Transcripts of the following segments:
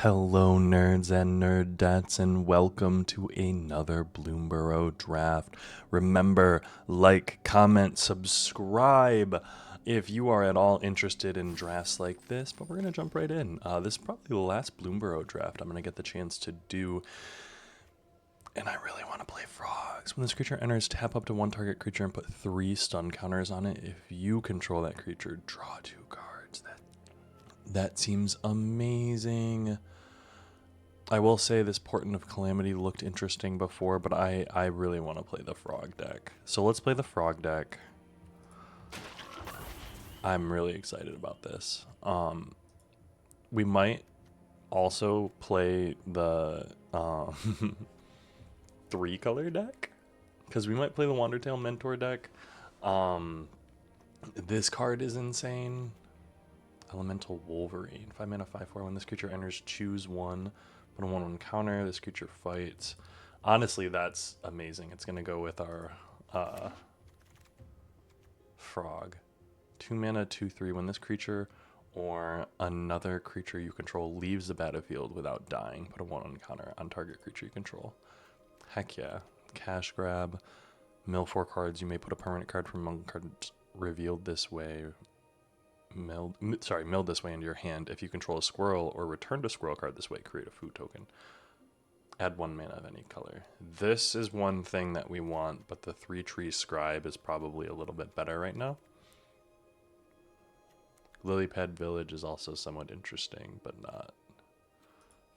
Hello, nerds and nerdettes, and welcome to another Bloomburrow draft. Remember, like, comment, subscribe if you are at all interested in drafts like this. But we're going to jump right in. This is probably the last Bloomburrow draft I'm going to get the chance to do. And I really want to play frogs. When this creature enters, tap up to one target creature and put 3 stun counters on it. If you control that creature, draw 2 cards. That seems amazing. I will say this Portent of Calamity looked interesting before, but I really want to play the frog deck. So let's play the frog deck. I'm really excited about this. We might also play the 3-color deck, because we might play the Wandertail Mentor deck. This card is insane. Elemental Wolverine. 5 mana, 5/4. When this creature enters, choose 1. Put a 1/1 counter. This creature fights. Honestly, that's amazing. It's going to go with our frog. 2 mana, 2/3. When this creature or another creature you control leaves the battlefield without dying, put a 1/1 counter on target creature you control. Heck yeah. Cash grab. Mill 4 cards. You may put a permanent card from among cards revealed this way. Milled this way into your hand. If you control a squirrel or return a squirrel card this way, create a food token. Add 1 mana of any color. This is one thing that we want, but the 3-tree scribe is probably a little bit better right now. Lilypad Village is also somewhat interesting, but not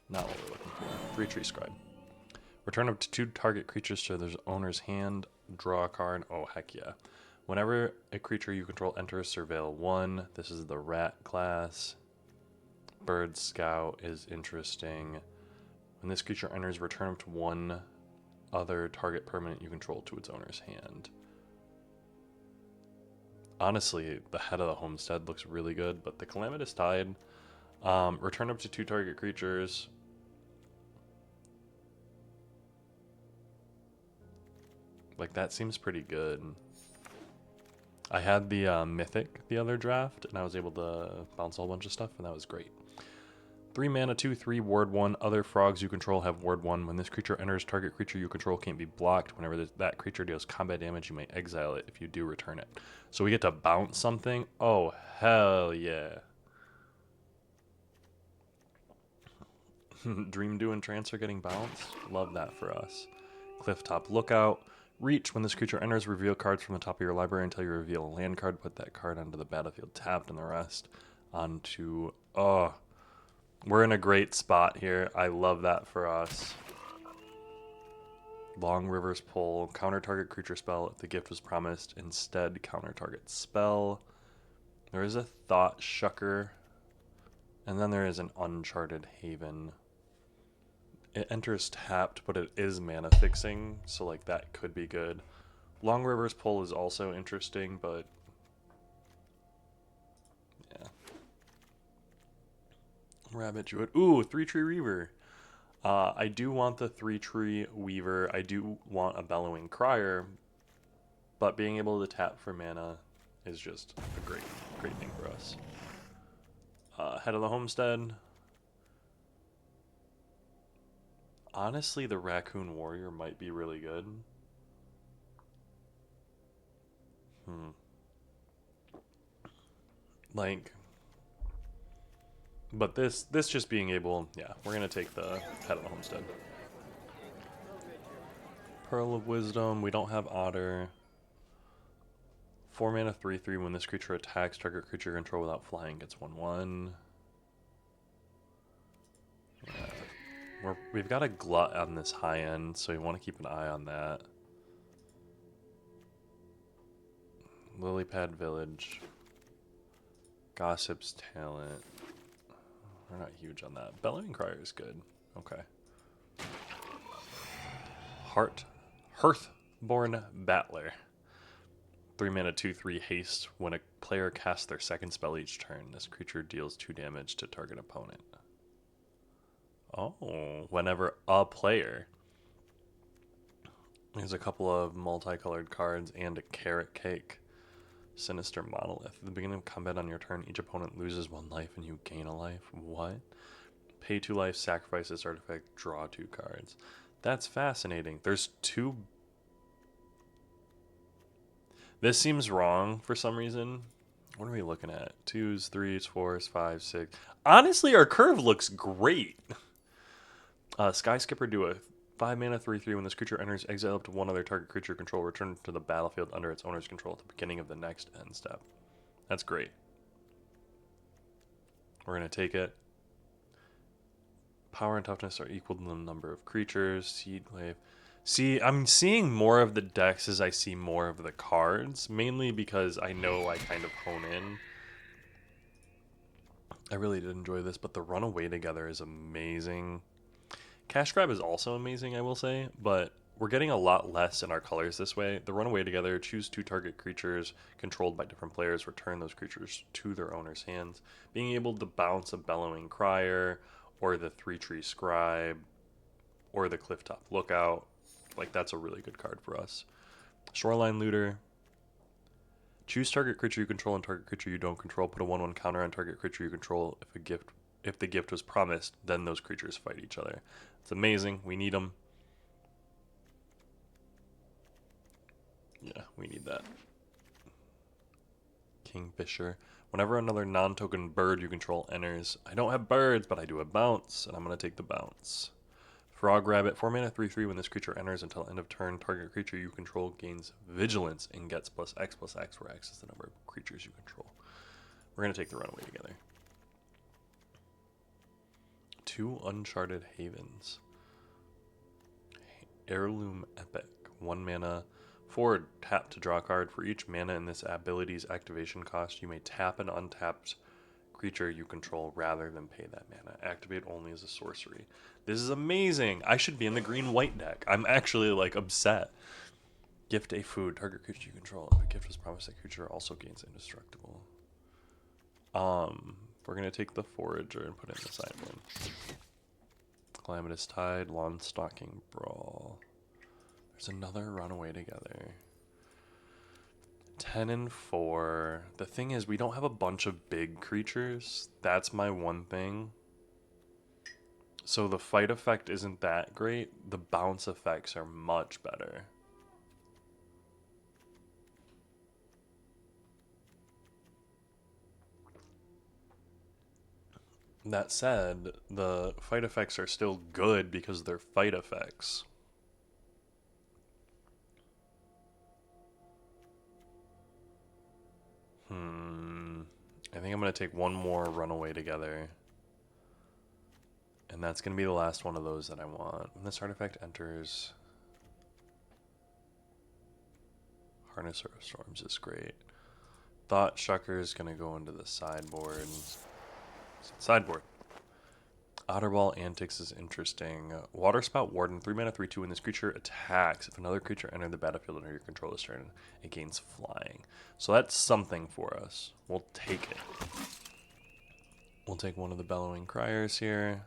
what we're looking for. 3-tree scribe. Return up to 2 target creatures to their owner's hand. Draw a card. Oh, heck yeah. Whenever a creature you control enters Surveil 1, this is the rat class. Bird Scout is interesting. When this creature enters, return up to 1 other target permanent you control to its owner's hand. Honestly, the Head of the Homestead looks really good, but the Calamitous Tide. Return up to 2 target creatures. Like, that seems pretty good. I had the Mythic the other draft, and I was able to bounce a whole bunch of stuff, and that was great. 3 mana, 2/3, ward 1. Other frogs you control have ward 1. When this creature enters, target creature you control can't be blocked. Whenever that creature deals combat damage, you may exile it. If you do, return it. So we get to bounce something? Oh, hell yeah. Dream Dew and Trance are getting bounced? Love that for us. Clifftop Lookout. Reach. When this creature enters, reveal cards from the top of your library until you reveal a land card. Put that card onto the battlefield tapped and the rest onto... Oh, we're in a great spot here. I love that for us. Long River's Pull. Counter target creature spell if the gift was promised. Instead, counter target spell. There is a Thought Shucker. And then there is an Uncharted Haven. It enters tapped, but it is mana fixing, so like that could be good. Long River's Pull is also interesting, but yeah. Rabbit Druid. Ooh, 3-tree Reaver. I do want the 3-tree Weaver. I do want a Bellowing Crier, but being able to tap for mana is just a great thing for us. Head of the Homestead. Honestly, the Raccoon Warrior might be really good. Like, but this just being able, yeah, we're gonna take the Head of the Homestead. Pearl of Wisdom. We don't have Otter. 4 mana, 3/3. When this creature attacks, target creature control without flying gets 1/1. Yeah. We've got a Glut on this high end, so we want to keep an eye on that. Lilypad Village. Gossip's Talent. We're not huge on that. Bellowing Crier is good. Okay. Hearthborn Battler. 3 mana, 2/3 haste. When a player casts their second spell each turn, this creature deals 2 damage to target opponent. Oh, whenever a player. There's a couple of multicolored cards and a Carrot Cake. Sinister Monolith. At the beginning of combat on your turn, each opponent loses 1 life and you gain a life. What? Pay 2 life, sacrifice this artifact, draw 2 cards. That's fascinating. There's 2. This seems wrong for some reason. What are we looking at? 2s, 3s, 4s, 5s, 6. Honestly, our curve looks great. Sky Skipper, do a 5 mana 3/3. When this creature enters, exile up to one other target creature control, return to the battlefield under its owner's control at the beginning of the next end step. That's great. We're going to take it. Power and toughness are equal to the number of creatures. Seed Glaive. See, I'm seeing more of the decks as I see more of the cards, mainly because I know I kind of hone in. I really did enjoy this, but the Runaway Together is amazing. Cash Grab is also amazing, I will say, but we're getting a lot less in our colors this way. The Runaway Together, choose 2 target creatures controlled by different players, return those creatures to their owner's hands. Being able to bounce a Bellowing Crier, or the 3-Tree Scribe, or the Clifftop Lookout. Like, that's a really good card for us. Shoreline Looter. Choose target creature you control and target creature you don't control. Put a 1/1 counter on target creature you control. If the gift was promised, then those creatures fight each other. It's amazing. We need them. Yeah, we need that. Kingfisher. Whenever another non-token bird you control enters, I don't have birds, but I do have bounce, and I'm going to take the bounce. Frog Rabbit, 4 mana 3/3. When this creature enters until end of turn, target creature you control gains vigilance and gets +X, where X is the number of creatures you control. We're going to take the Runaway Together. 2 Uncharted Havens. Heirloom Epic, 1 mana. 4, tap to draw a card. For each mana in this ability's activation cost, you may tap an untapped creature you control rather than pay that mana. Activate only as a sorcery. This is amazing. I should be in the green-white deck. I'm actually, like, upset. Gift a food. Target creature you control. If a gift was promised, that creature also gains indestructible. We're going to take the Forager and put it in the sideboard. Calamitous Tide, Lawn Stalking Brawl. There's another Runaway Together. 10 and 4. The thing is, we don't have a bunch of big creatures. That's my one thing. So the fight effect isn't that great. The bounce effects are much better. That said, the fight effects are still good because they're fight effects. I think I'm going to take one more Runaway Together. And that's going to be the last one of those that I want. When this artifact enters, Harnesser of Storms is great. Thought Shucker is going to go into the sideboard. Sideboard. Otterball Antics is interesting. Waterspout Warden, 3 mana 3/2. When this creature attacks, if another creature enters the battlefield under your control this turn, it gains flying. So that's something for us. We'll take it. We'll take one of the Bellowing Criers here.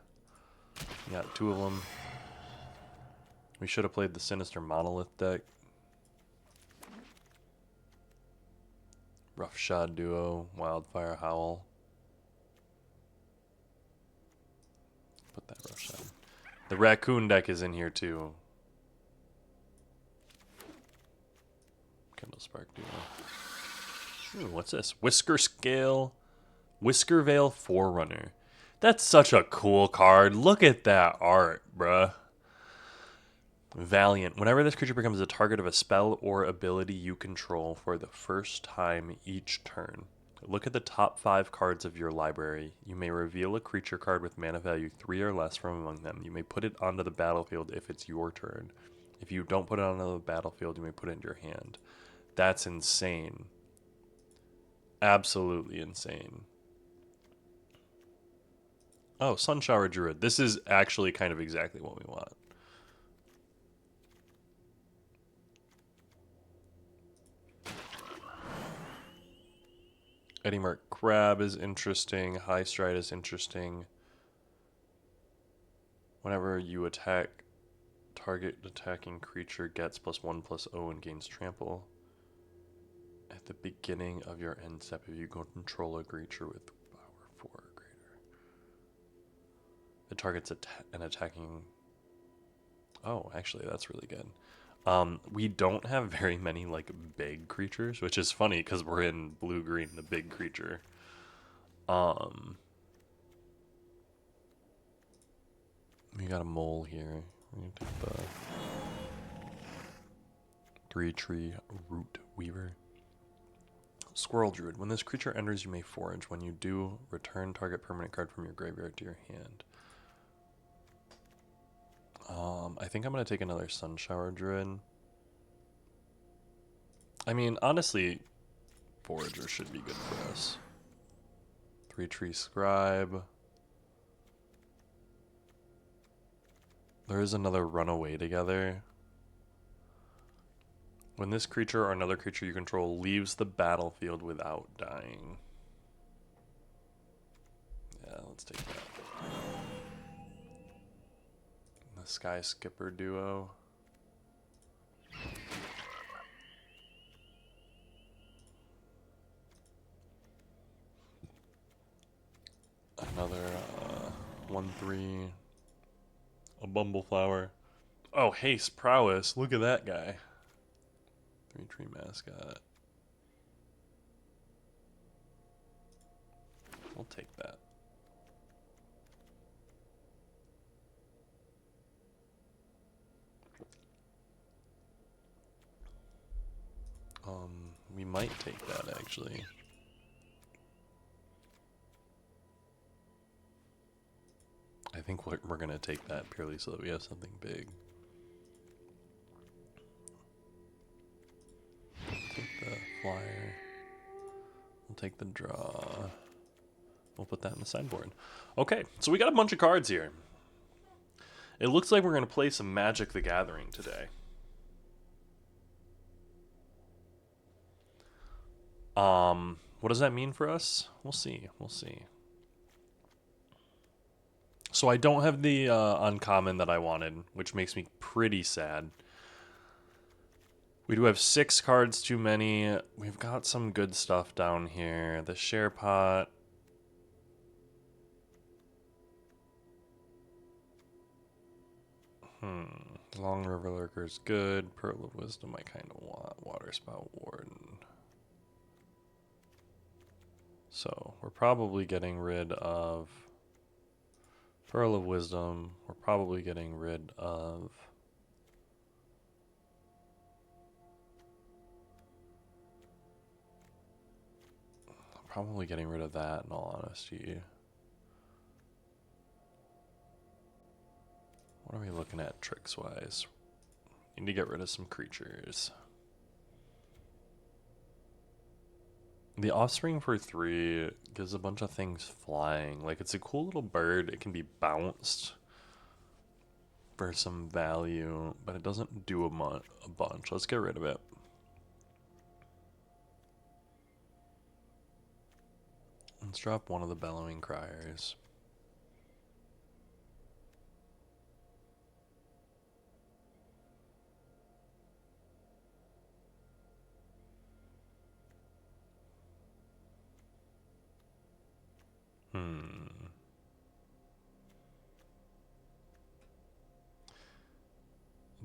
We got 2 of them. We should have played the Sinister Monolith deck. Roughshod Duo, Wildfire Howl. Put that Roughshod. The Raccoon deck is in here too. Kindle Spark Duo. Ooh, what's this? Whisker Scale. Whisker Veil Forerunner. That's such a cool card. Look at that art, bruh. Valiant. Whenever this creature becomes the target of a spell or ability you control for the first time each turn, look at the top 5 cards of your library. You may reveal a creature card with mana value 3 or less from among them. You may put it onto the battlefield if it's your turn. If you don't put it onto the battlefield, you may put it in your hand. That's insane. Absolutely insane. Oh, Sunshower Druid. This is actually kind of exactly what we want. Eddie Mark Crab is interesting. High Stride is interesting. Whenever you attack, target attacking creature gets +1/+0 and gains trample. At the beginning of your end step, if you control a creature with power 4 or greater. It targets an attacking... Oh, actually, that's really good. We don't have very many, like, big creatures, which is funny because we're in blue-green, the big creature. We got a mole here. We're gonna take the 3-tree root weaver. Squirrel druid. When this creature enters, you may forage. When you do, return target permanent card from your graveyard to your hand. I think I'm gonna take another Sunshower Druid. I mean, honestly, Forager should be good for us. 3-tree Scribe. There is another Runaway Together. When this creature or another creature you control leaves the battlefield without dying. Yeah, let's take that. The Sky Skipper duo. Another 1/3. A Bumbleflower. Oh, Haste Prowess. Look at that guy. 3-tree mascot. We'll take that. We might take that actually. I think we're gonna take that purely so that we have something big. Take the flyer. We'll take the draw. We'll put that in the sideboard. Okay, so we got a bunch of cards here. It looks like we're gonna play some Magic the Gathering today. What does that mean for us? We'll see. We'll see. So I don't have the uncommon that I wanted, which makes me pretty sad. We do have 6 cards too many. We've got some good stuff down here. The Share Pot. Long River Lurker's good. Pearl of Wisdom I kind of want. Water Spout Warden. So we're probably getting rid of Pearl of Wisdom. We're probably getting rid of that, in all honesty. What are we looking at tricks wise? Need to get rid of some creatures. The Offspring for 3 gives a bunch of things flying. Like, it's a cool little bird. It can be bounced for some value, but it doesn't do a bunch. Let's get rid of it. Let's drop one of the Bellowing Criers.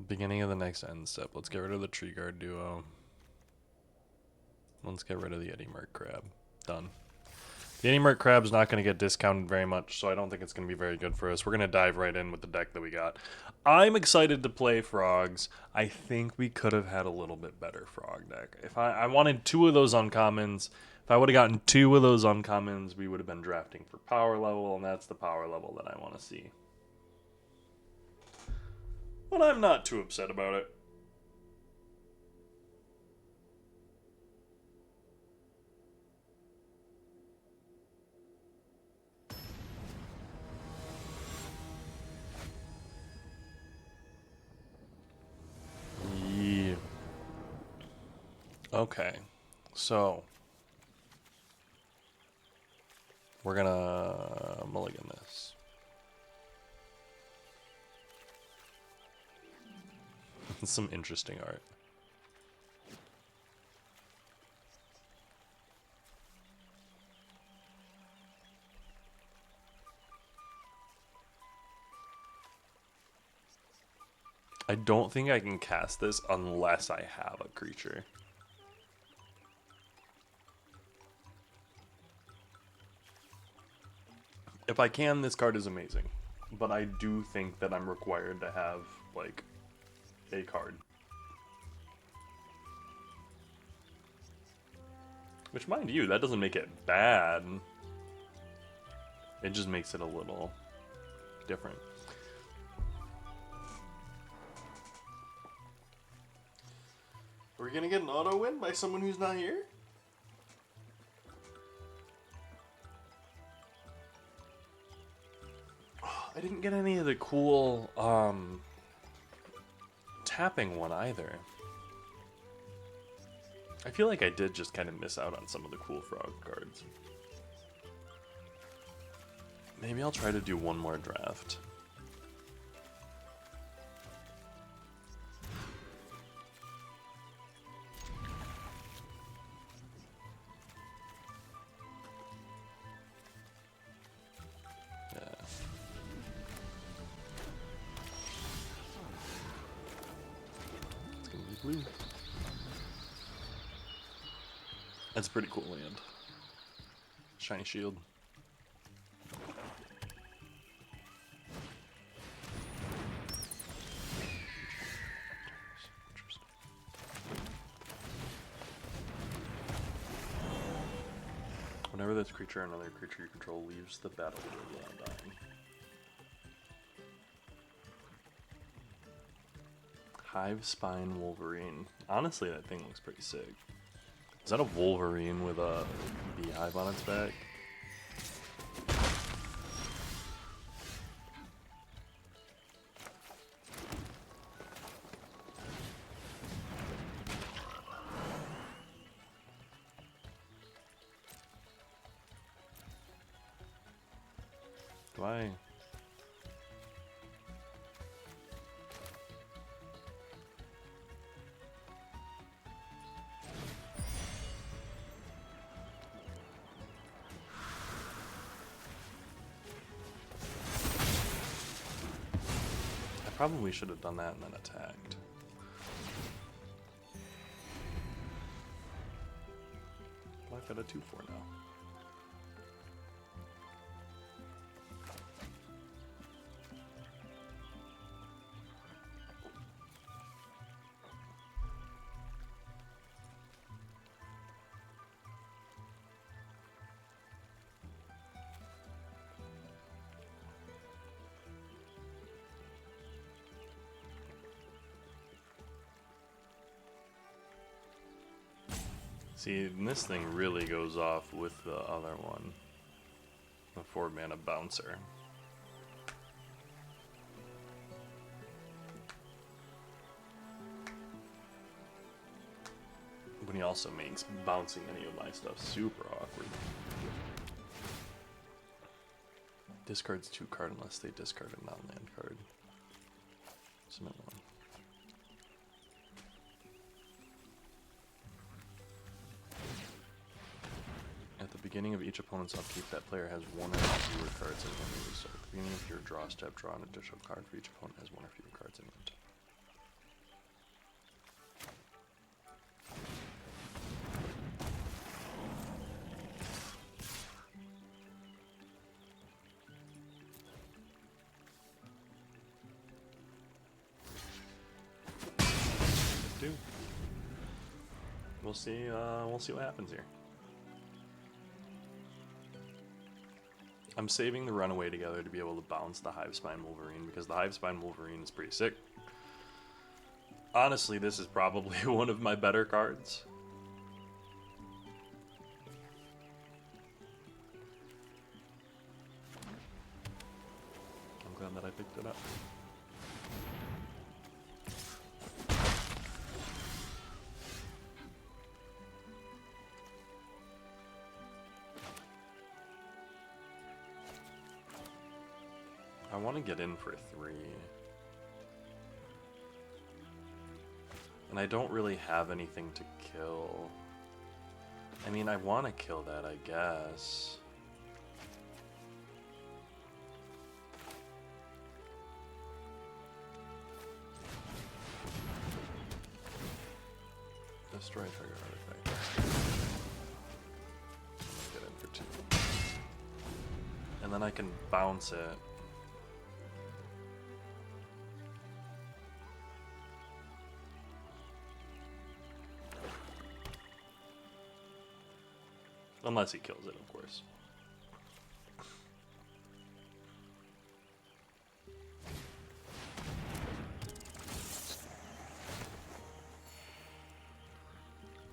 Beginning of the next end step. Let's get rid of the Tree Guard duo. Let's get rid of the Eddie Merc Crab. Done. The Eddie Merc Crab's not going to get discounted very much, so I don't think it's going to be very good for us. We're going to dive right in with the deck that we got. I'm excited to play Frogs. I think we could have had a little bit better Frog deck. If I wanted 2 of those uncommons, if I would have gotten 2 of those uncommons, we would have been drafting for power level, and that's the power level that I want to see. But I'm not too upset about it. Yeah. Okay, so we're gonna mulligan this. Some interesting art. I don't think I can cast this unless I have a creature. If I can, this card is amazing. But I do think that I'm required to have, like, a card. Which, mind you, that doesn't make it bad. It just makes it a little different. Are we gonna get an auto win by someone who's not here? I didn't get any of the cool tapping one either. I feel like I did just kind of miss out on some of the cool frog cards. Maybe I'll try to do one more draft. Blue. That's a pretty cool land. Shiny shield. Whenever this creature or another creature you control leaves the battlefield without dying. Hive Spine Wolverine. Honestly, that thing looks pretty sick. Is that a Wolverine with a beehive on its back? Do I... Probably should have done that and then attacked. I've got a 2-4 now. See, and this thing really goes off with the other one. The 4-mana bouncer. But he also makes bouncing any of my stuff super awkward. Discards 2 card unless they discard a non-land card. Submit 1. At the beginning of each opponent's upkeep, that player has 1 or fewer cards in hand. So at the beginning of your draw step, draw an additional card for each opponent has 1 or fewer cards in hand. We'll see what happens here. I'm saving the Runaway together to be able to bounce the Hivespine Wolverine because the Hivespine Wolverine is pretty sick. Honestly, this is probably one of my better cards. I'm glad that I picked it up. I want to get in for 3. And I don't really have anything to kill. I mean, I want to kill that, I guess. Destroy trigger artifact. Get in for 2. And then I can bounce it. Unless he kills it, of course.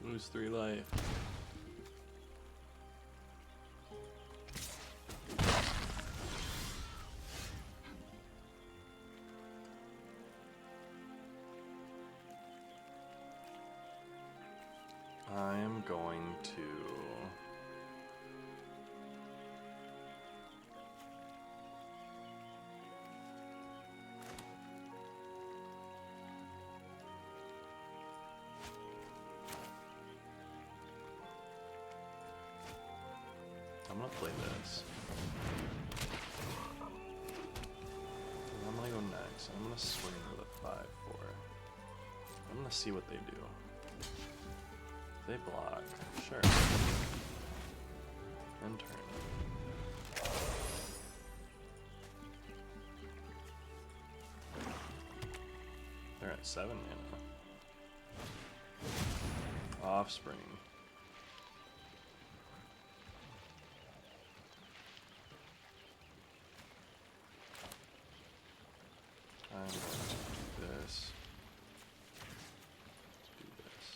Lose 3 life. I am going to... I'm gonna play this. And I'm gonna go next. I'm gonna swing with a 5-4. I'm gonna see what they do. If they block, sure. And turn. They're at 7 mana. Offspring. I'm going to do this. Do this.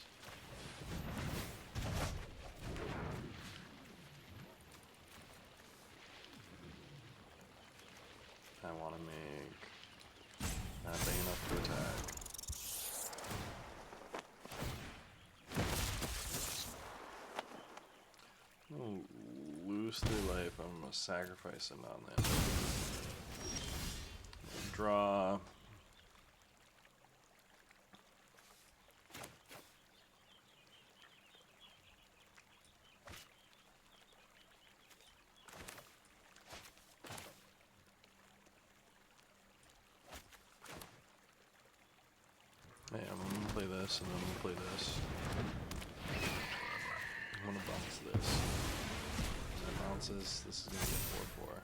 I want to make that big enough to attack. I'm going to lose 3 life. I'm going to sacrifice a non-land. Draw. Hey, I'm gonna play this, and then I'm gonna play this. I'm gonna bounce this. And it bounces. This is gonna get 4/4.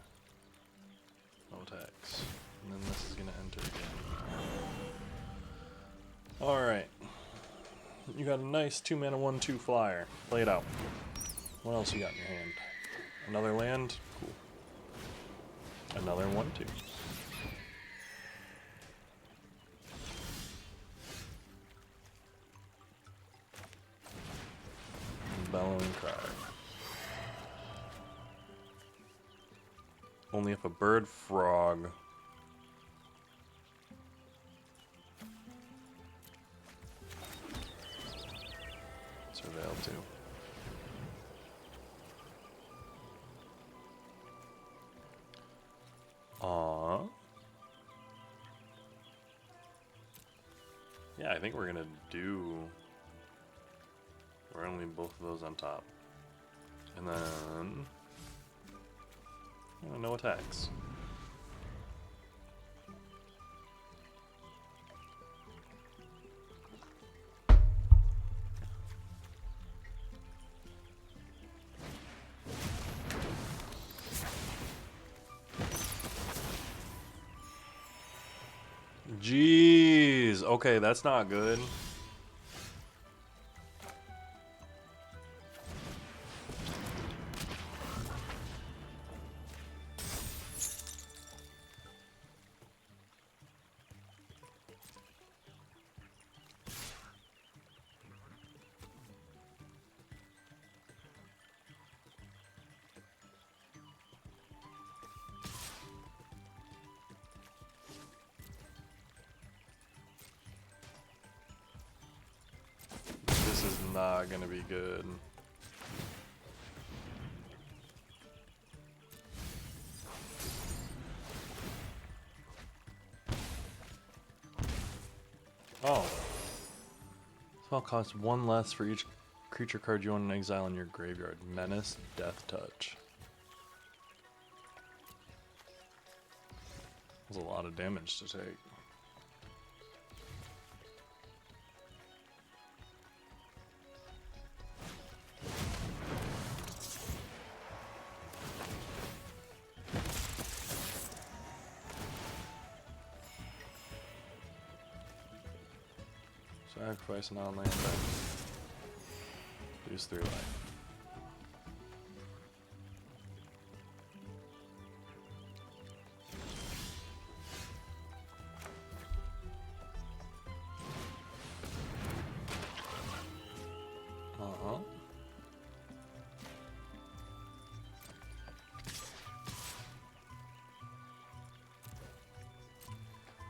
No attacks. And then this is gonna enter again. Alright. You got a nice 2 mana 1/2 flyer. Play it out. What else you got in your hand? Another land? Cool. Another 1/2. Bellowing cry. Only if a bird frog surveil too. Yeah, I think we're gonna do. We're only both of those on top, and then no attacks. Jeez. Okay, that's not good. This is not gonna be good. Oh. Spell costs 1 less for each creature card you own in exile in your graveyard. Menace, Death Touch. That's a lot of damage to take. Sacrifice an on-land card. Lose 3 life.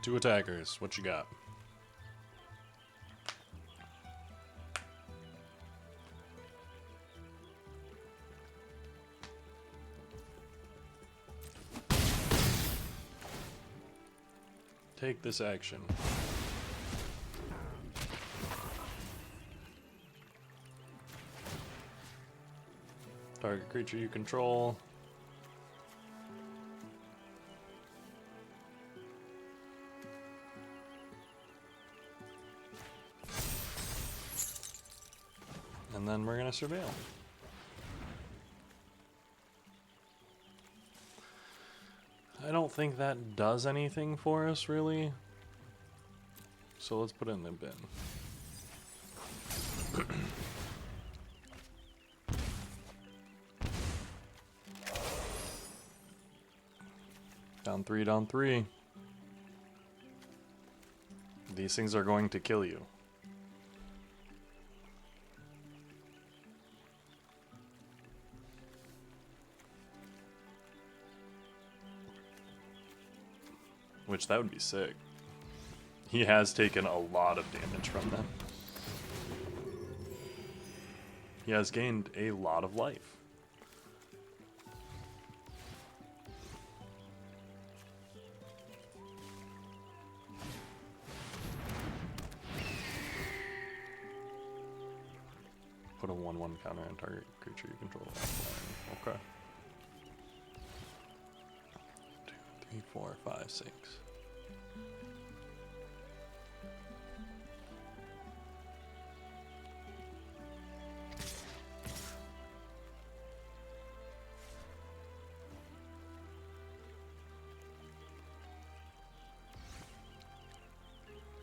Two attackers. What you got? Take this action. Target creature you control. And then we're going to surveil. I don't think that does anything for us, really. So let's put it in the bin. Down 3, down 3. These things are going to kill you. Which, that would be sick. He has taken a lot of damage from them. He has gained a lot of life. Put a 1/1 counter on target creature you control. Okay. 2, 3, 4, 5, 6.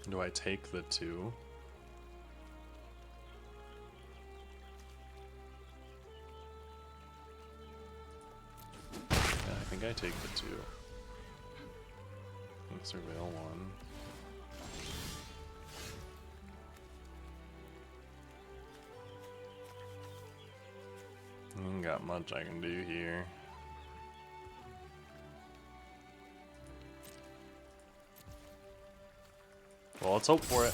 Do I take the 2? Yeah, I think I take the 2. And surveil 1. Ain't got much I can do here. Well, let's hope for it.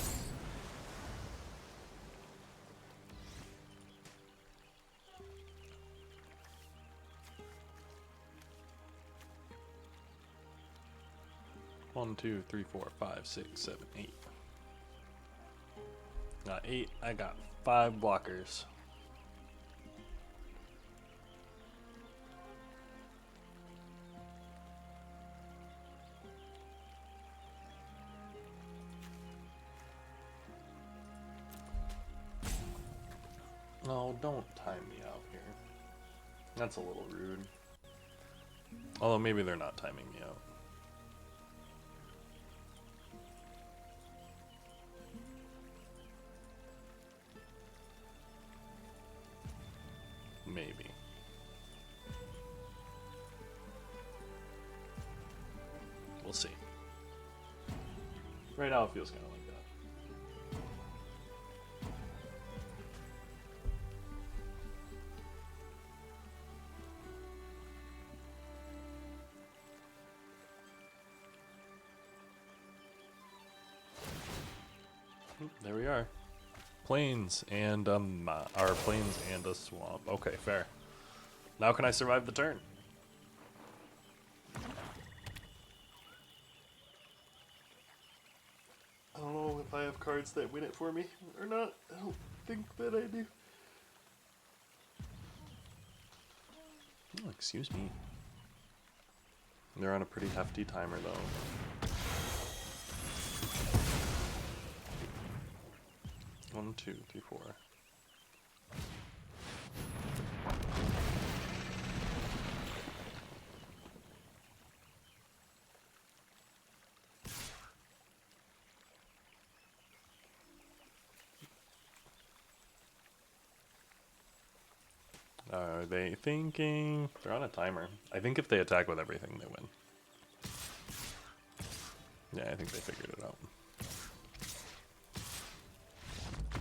One, 2, 3, 4, 5, 6, 7, 8. Got 8. I got 5 blockers. No, don't time me out here. That's a little rude. Although maybe they're not timing me out. Maybe. We'll see. Right now it feels kind of like that. There we are. Plains and our plains and a swamp. Okay, fair. Now can I survive the turn? I don't know if I have cards that win it for me or not. I don't think that I do. Oh, excuse me. They're on a pretty hefty timer though. 1, 2, 3, 4. Are they thinking? They're on a timer. I think if they attack with everything, they win. Yeah, I think they figured it out.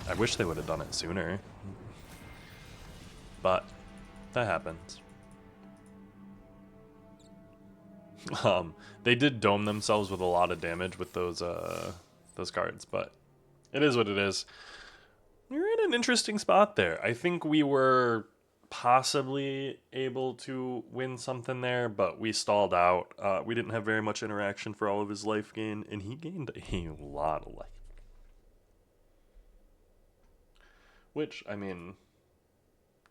I wish they would have done it sooner. But that happens. They did dome themselves with a lot of damage with those cards, but it is what it is. You're in an interesting spot there. I think we were possibly able to win something there, but we stalled out. We didn't have very much interaction for all of his life gain, and he gained a lot of life. Which, I mean,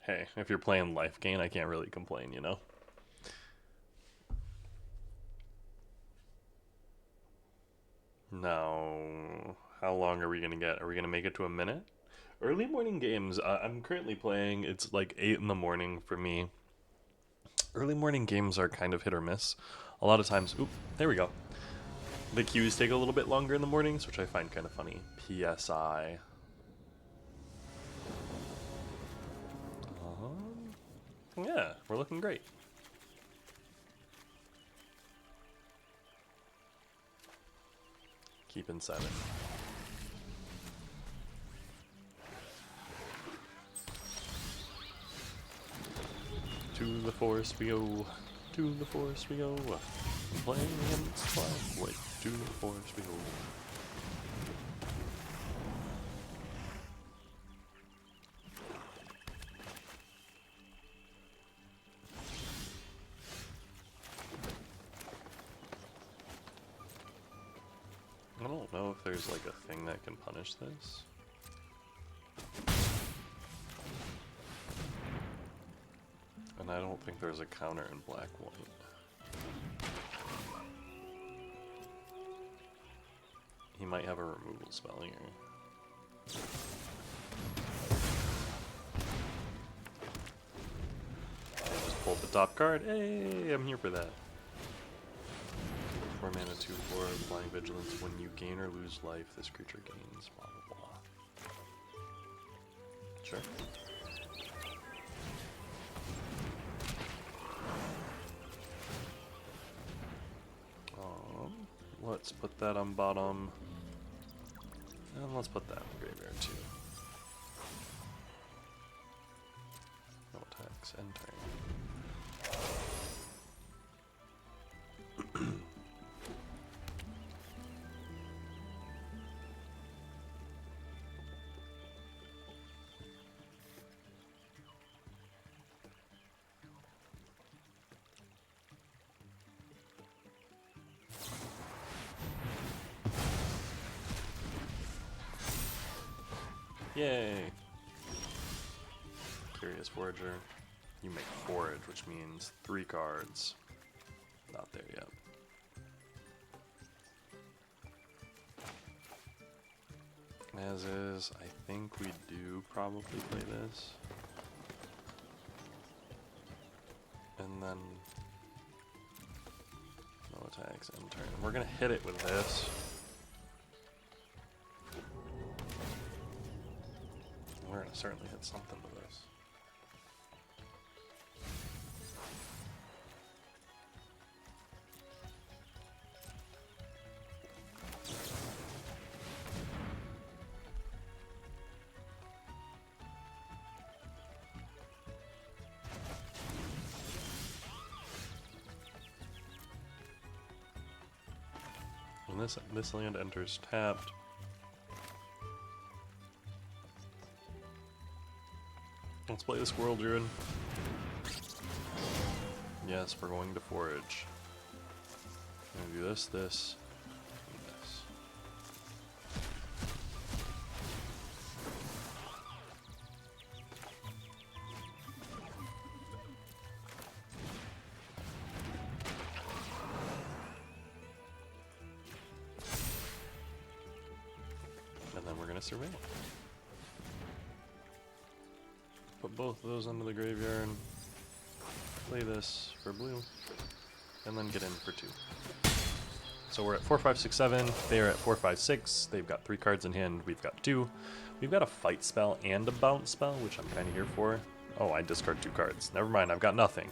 hey, if you're playing life gain, I can't really complain, you know? Now, how long are we going to get? Are we going to make it to a minute? Early morning games, I'm currently playing. It's like 8 in the morning for me. Early morning games are kind of hit or miss. A lot of times, oop, there we go. The queues take a little bit longer in the mornings, which I find kind of funny. PSI. Yeah, we're looking great. Keeping 7. To the forest we go. To the forest we go. Playing against Twilight. To the forest we go. I don't know if there's like a thing that can punish this. And I don't think there's a counter in black-white. He might have a removal spell here. I just pulled the top card. Hey, I'm here for that. 4 mana, 2/4, applying vigilance. When you gain or lose life, this creature gains blah blah blah. Sure. Let's put that on bottom. And let's put that in the graveyard too. No attacks, end turn. Yay! Curious Forager. You make Forage, which means 3 cards. Not there yet. As is, I think we do probably play this. And then no attacks, end turn. We're gonna hit it with this. We're gonna certainly hit something with this. When this land enters tapped, let's play the Squirrel Druid. Yes, we're going to forage. I'm gonna do this, this, and this. And then we're gonna surveil. Put both of those into the graveyard, play this for blue, and then get in for 2. So we're at 4, 5, 6, 7. They are at 4, 5, 6. They've got 3 cards in hand. We've got 2. We've got a fight spell and a bounce spell, which I'm kind of here for. Oh, I discard 2 cards. Never mind, I've got nothing.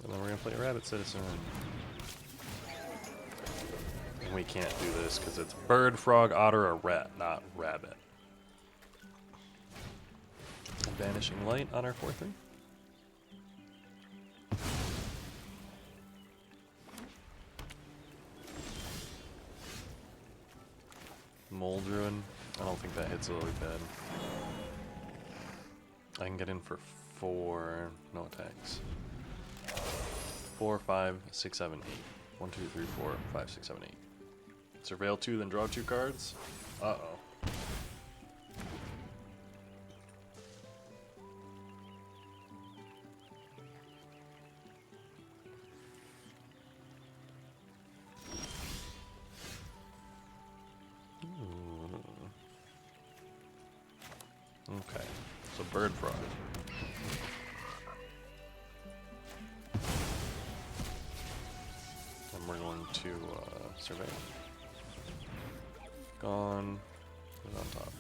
And then we're gonna play Rabbit Citizen. And we can't do this because it's bird, frog, otter, or rat, not rabbit. Vanishing Light on our 4/3. Mold Ruin. I don't think that hits Lily Pad. I can get in for 4. No attacks. 4, 5, 6, 7, 8. 1, 2, 3, 4, 5, 6, 7, 8. Surveil 2, then draw 2 cards. Uh-oh. Okay, so bird frog. And we're going to survey. Gone. Put it on top.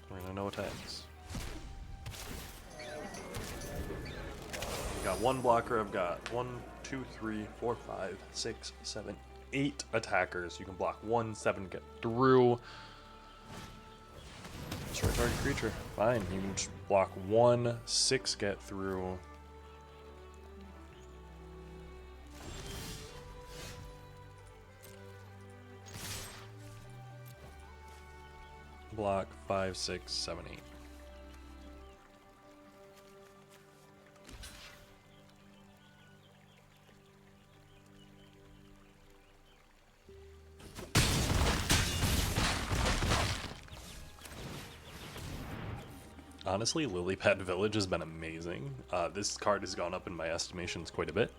We're gonna no attacks. We got 1 blocker. I've got 1, 2, 3, 4, 5, 6, 7, 8 attackers. You can block 1, 7 get through. Destroy target creature. Fine. You can just block 1, 6 get through. Block 5, 6, 7, 8. Honestly, Lilypad Village has been amazing. This card has gone up in my estimations quite a bit.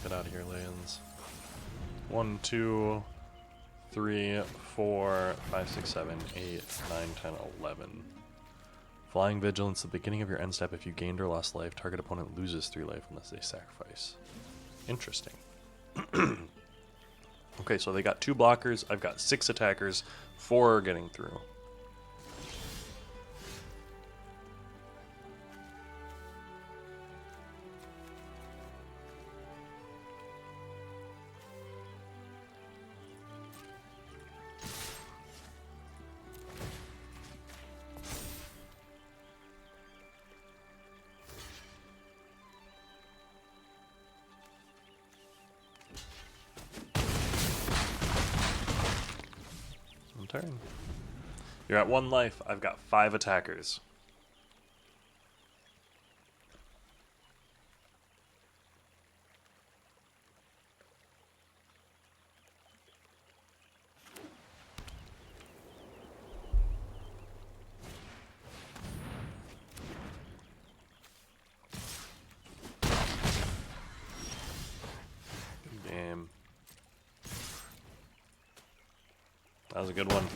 Get out of here, lands. 1, 2, 3, 4, 5, 6, 7, 8, 9, 10, 11. Flying Vigilance, the beginning of your end step. If you gained or lost life, target opponent loses 3 life unless they sacrifice. Interesting. Okay, so they got 2 blockers. I've got 6 attackers. 4 are getting through. Turn. You're at 1 life. I've got 5 attackers. Damn. That was a good one.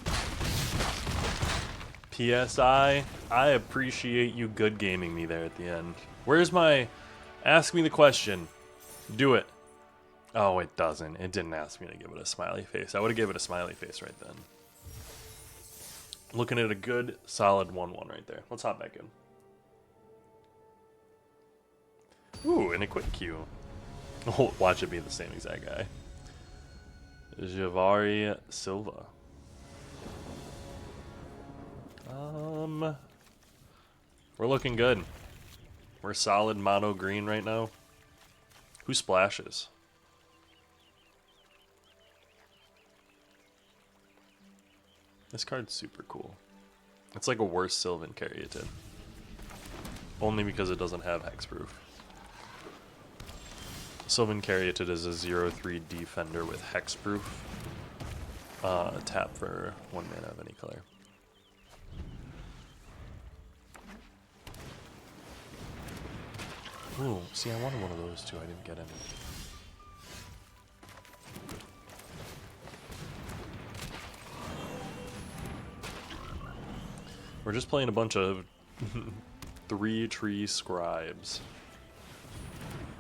PSI, I appreciate you good gaming me there at the end. Where's my... Ask me the question. Do it. Oh, it doesn't. It didn't ask me to give it a smiley face. I would have given it a smiley face right then. Looking at a good, solid 1-1 right there. Let's hop back in. Ooh, and a quick Q. Oh, watch it be the same exact guy. Javari Silva. We're looking good. We're solid mono green right now. Who splashes? This card's super cool. It's like a worse Sylvan Caryatid. Only because it doesn't have hexproof. Sylvan Caryatid is a 0/3 defender with hexproof. Tap for 1 mana of any color. Ooh, see, I wanted one of those too. I didn't get any. We're just playing a bunch of 3-tree scribes.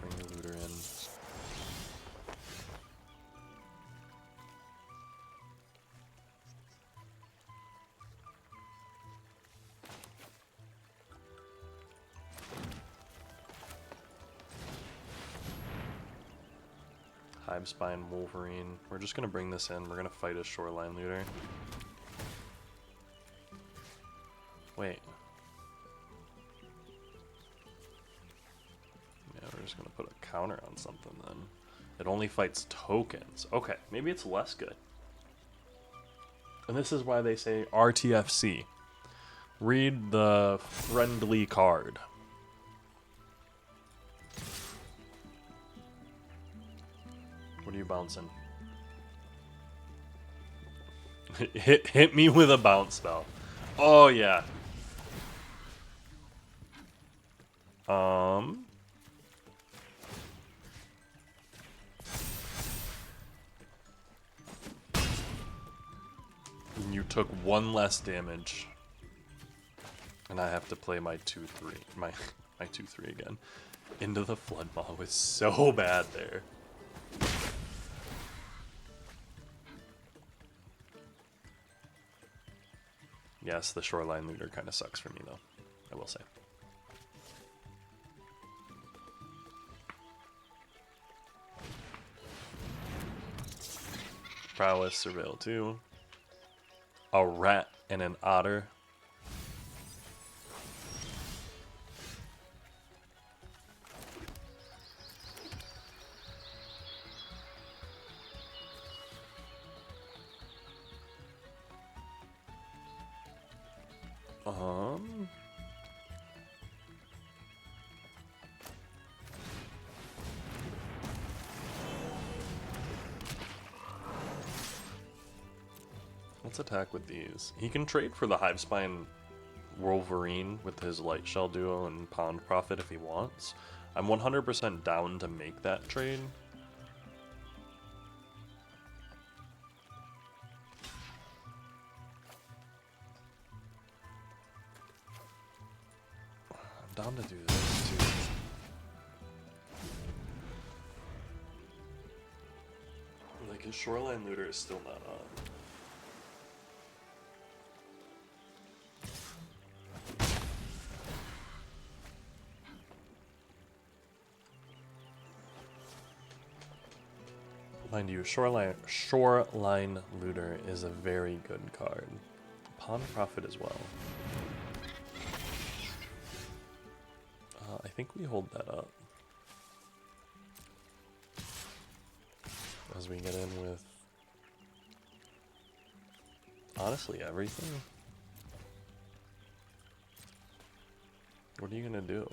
Bring the looter in. Hivespine Wolverine. We're just gonna bring this in. We're gonna fight a shoreline looter. Wait. Yeah, we're just gonna put a counter on something then. It only fights tokens. Okay, maybe it's less good. And this is why they say RTFC. Read the friendly card. What are you bouncing? hit me with a bounce spell. Oh yeah. You took one less damage. And I have to play my 2-3. My 2-3 again. Into the Flood Maw was so bad there. Yes, the shoreline looter kind of sucks for me though, I will say. Prowess, Surveil 2. A rat and an otter. Let's attack with these. He can trade for the Hivespine Wolverine with his Light Shell Duo and Pound Profit if he wants. I'm 100% down to make that trade. I'm down to do this too. Like, his Shoreline Looter is still not on. Mind you, Shoreline Looter is a very good card. Pawn Profit as well. I think we hold that up. As we get in with, honestly, everything. What are you gonna do?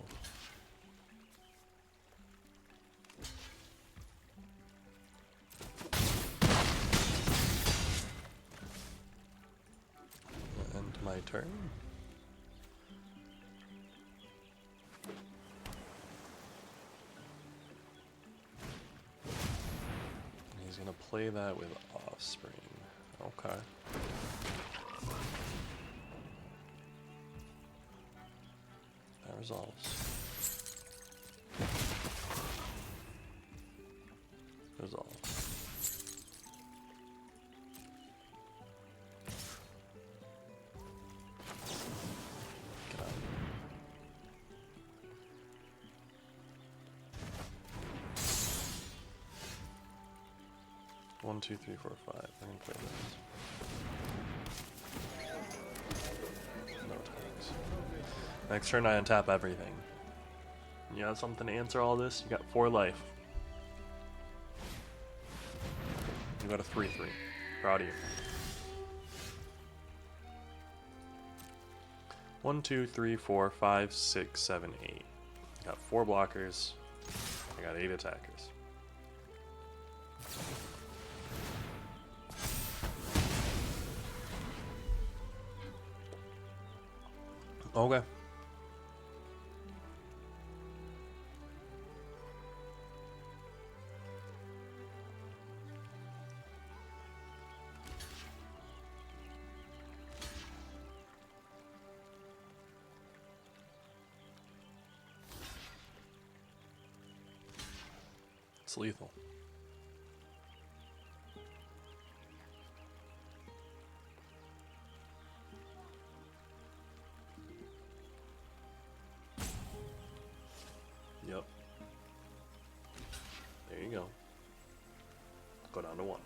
End my turn. He's gonna play that with Offspring. Okay. That resolves. Resolves. Get out. One, two, three, four, five. I can play this. No tags. Next turn, I untap everything. You have something to answer all this? You got 4 life. You got a 3-3. Proud of you. 1, 2, 3, 4, 5, 6, 7, 8. Got 4 blockers. I got 8 attackers. Okay. lethal. Yep. There you go. Go down to 1.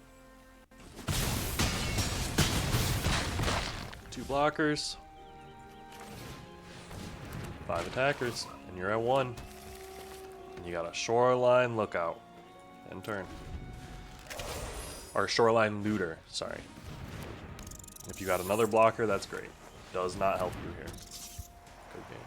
2 blockers. 5 attackers. And you're at 1. And you got a shoreline lookout. End turn. Or shoreline looter, sorry. If you got another blocker, that's great. Does not help you here. Good game.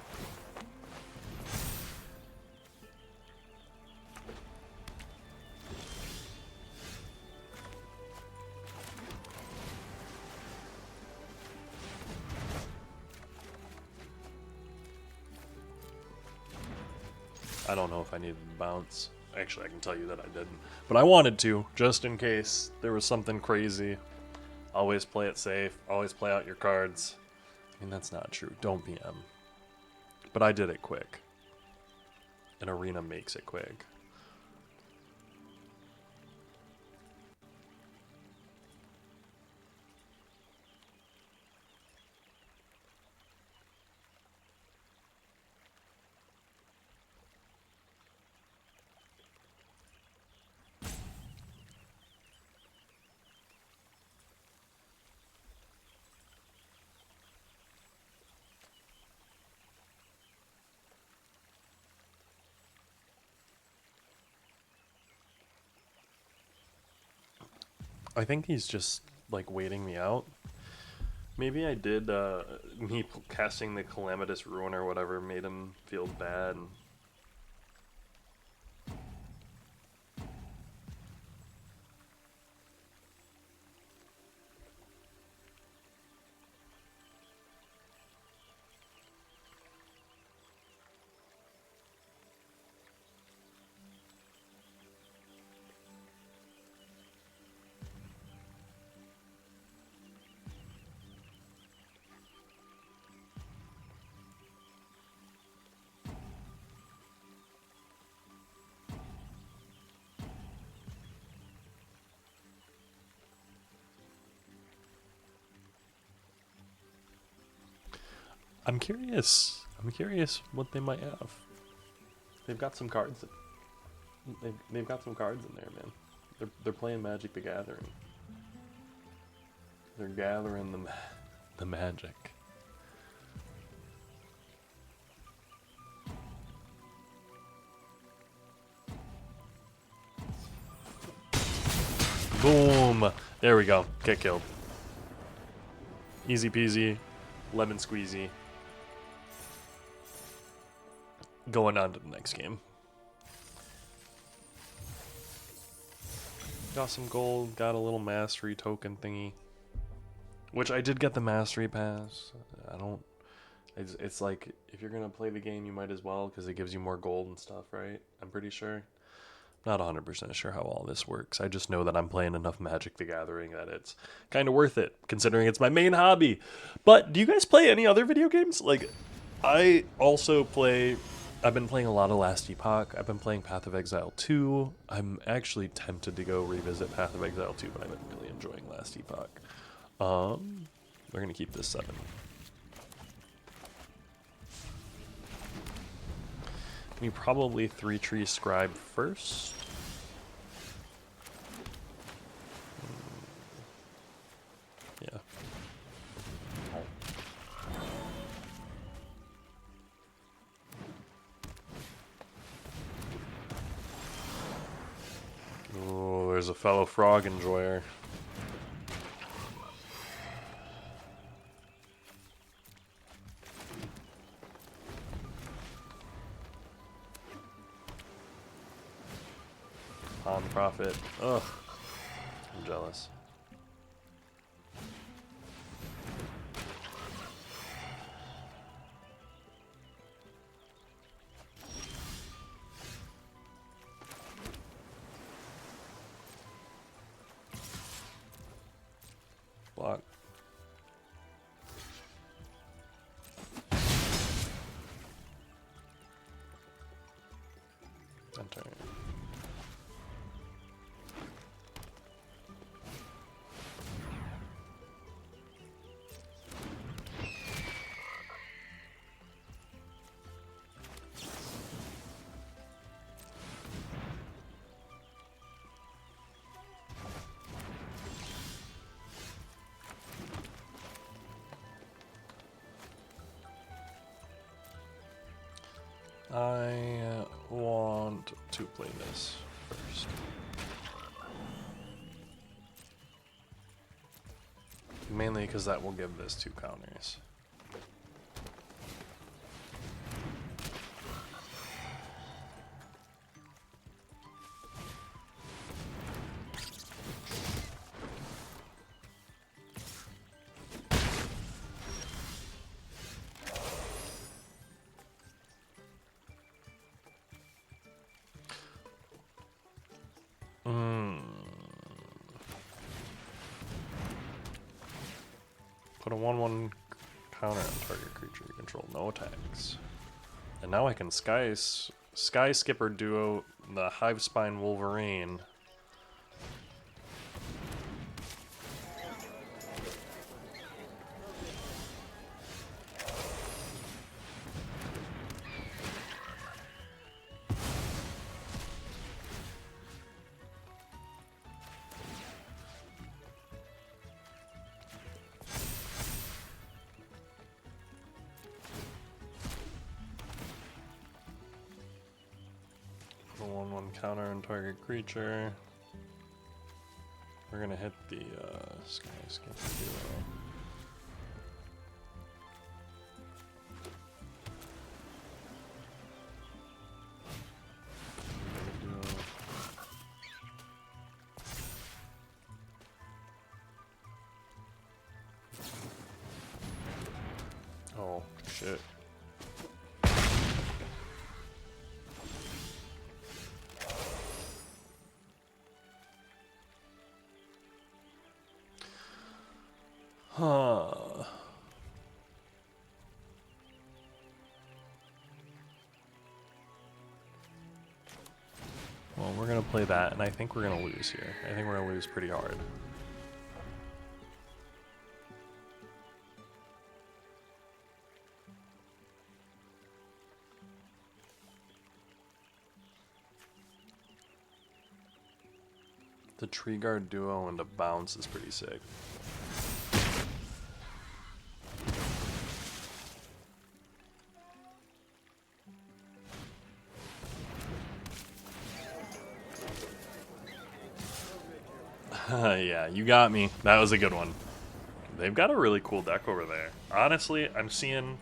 I don't know if I needed to bounce. Actually, I can tell you that I didn't. But I wanted to, just in case there was something crazy. Always play it safe. Always play out your cards. I mean, that's not true. Don't PM. But I did it quick. An arena makes it quick. I think he's just, like, waiting me out. Maybe I did, me casting the Calamitous Ruin or whatever made him feel bad. I'm curious what they might have. They've got some cards. They've got some cards in there, man. They're playing Magic the Gathering. They're gathering the magic. Boom! There we go. Get killed. Easy peasy, lemon squeezy. Going on to the next game. Got some gold, got a little mastery token thingy. Which I did get the mastery pass. It's like, if you're gonna play the game, you might as well, because it gives you more gold and stuff, right? I'm pretty sure. Not 100% sure how all this works. I just know that I'm playing enough Magic the Gathering that it's kind of worth it, considering it's my main hobby. But do you guys play any other video games? Like, I also play... I've been playing a lot of Last Epoch. I've been playing Path of Exile 2. I'm actually tempted to go revisit Path of Exile 2, but I've been really enjoying Last Epoch. We're going to keep this 7. We probably 3-tree Scribe first. Yeah. Oh, there's a fellow frog enjoyer. Pawn profit. Ugh. I'm jealous. Block. Enter. I want to play this first. Mainly because that will give this 2 counters. Put a 1/1 counter on target creature you control, no attacks. And now I can Sky Skipper duo the Hivespine Wolverine. Put a 1/1 counter on target creature. We're gonna hit the Sky Skipper duo. Oh, shit. Huh. Well, we're gonna play that, and I think we're gonna lose here. I think we're gonna lose pretty hard. The Tree Guard duo and a bounce is pretty sick. Yeah, you got me. That was a good one. They've got a really cool deck over there. Honestly, I'm seeing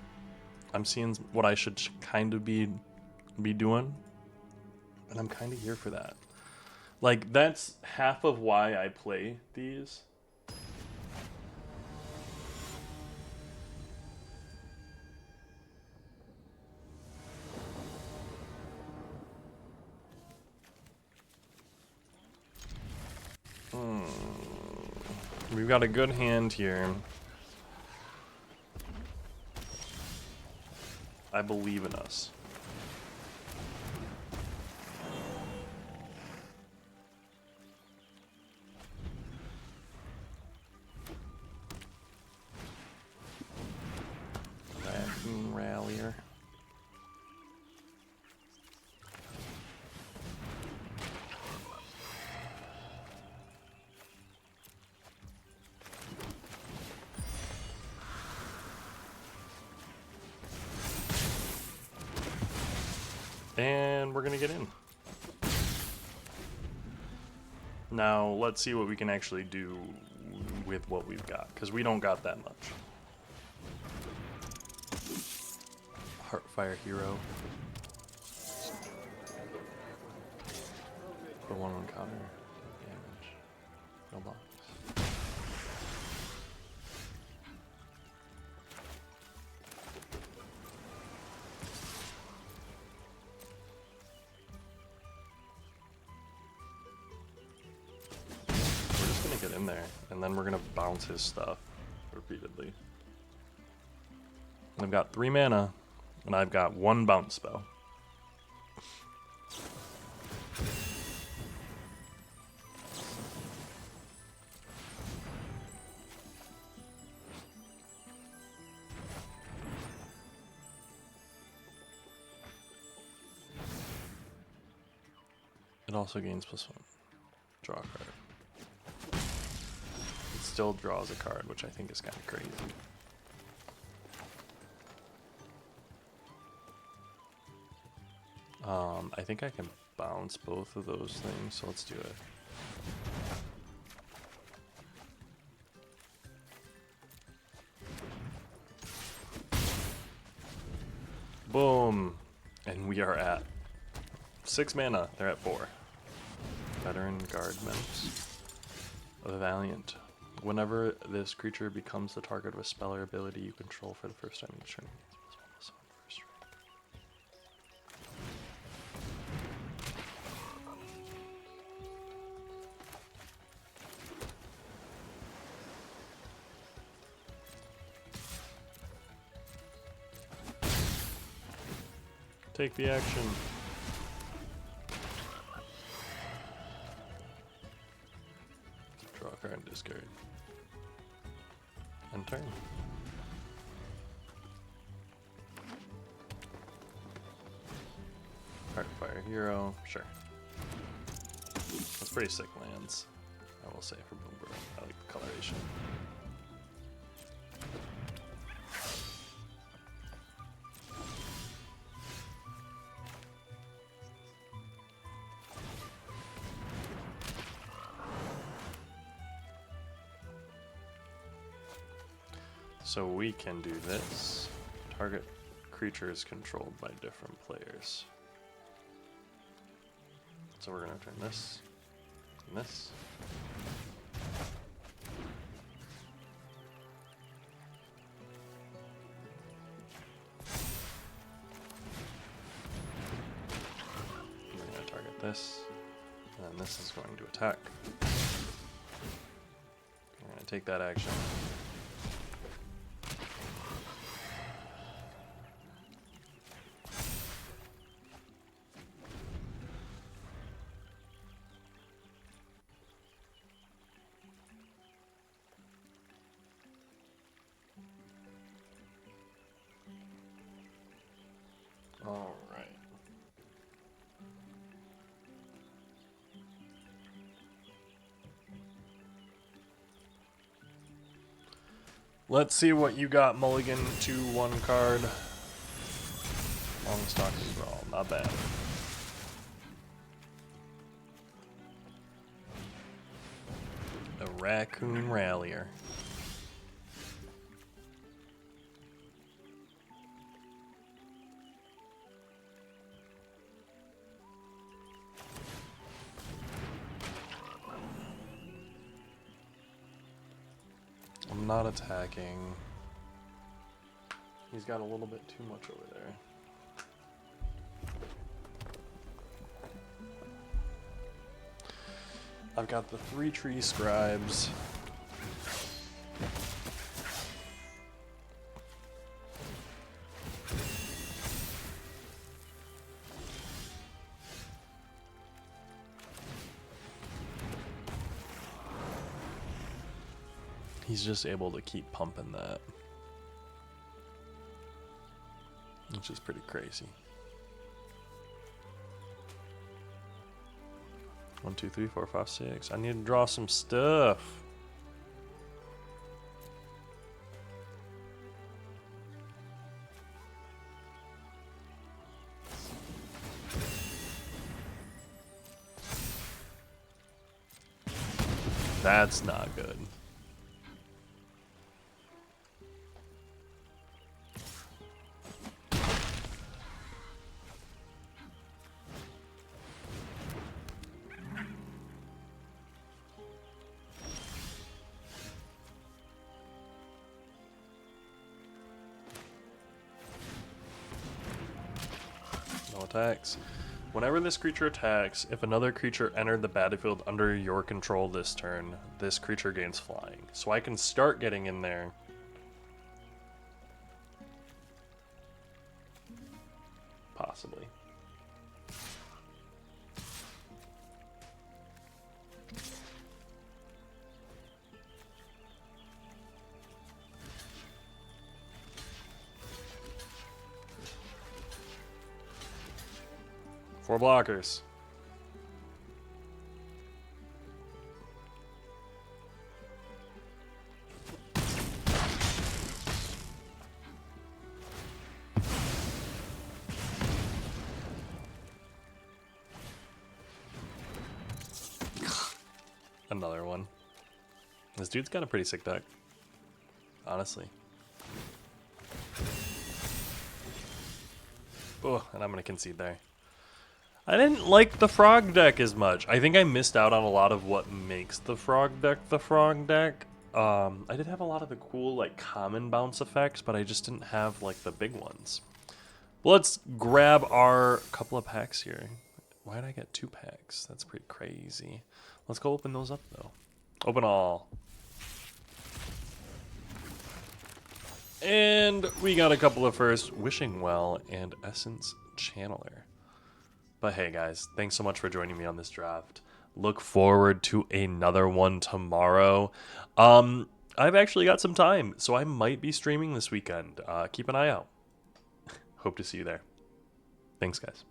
what I should kind of be doing, and I'm kind of here for that. Like, that's half of why I play these. We've got a good hand here. I believe in us. Rallier. And we're gonna get in. Now let's see what we can actually do with what we've got, because we don't got that much. Heartfire Hero. Put 1/1 counter. Damage. No box. We're just gonna get in there, and then we're gonna bounce his stuff repeatedly. I've got 3 mana. And I've got 1 bounce spell. It also gains +1. Draw a card. It still draws a card, which I think is kind of crazy. I think I can bounce both of those things, so let's do it. Boom! And we are at 6 mana. They're at 4. Veteran Guardment. A Valiant. Whenever this creature becomes the target of a spell or ability you control for the first time each turn. Take the action. Draw a card and discard. End turn. Heartfire Hero, sure. That's pretty sick lands, I will say, for Bloomburrow. I like the coloration. So we can do this. Target creature is controlled by different players. So we're going to turn this and this. We're going to target this, and then this is going to attack. We're going to take that action. All right. Let's see what you got, Mulligan. 2/1 card. Long Stalking Brawl, not bad. A Raccoon Rallier. I'm not attacking. He's got a little bit too much over there. I've got the 3 Tree Scribes. He's just able to keep pumping that, which is pretty crazy. 1, 2, 3, 4, 5, 6. I need to draw some stuff. That's not good. No attacks. Whenever this creature attacks, if another creature entered the battlefield under your control this turn, this creature gains flying. So I can start getting in there. Possibly. Four blockers. Another one. This dude's got a pretty sick deck, honestly. Oh, and I'm going to concede there. I didn't like the frog deck as much. I think I missed out on a lot of what makes the frog deck the frog deck. I did have a lot of the cool, like, common bounce effects, but I just didn't have, like, the big ones. Well, let's grab our couple of packs here. Why did I get 2 packs? That's pretty crazy. Let's go open those up, though. Open all. And we got a couple of first Wishing Well and Essence Channeler. But hey, guys, thanks so much for joining me on this draft. Look forward to another one tomorrow. I've actually got some time, so I might be streaming this weekend. Keep an eye out. Hope to see you there. Thanks, guys.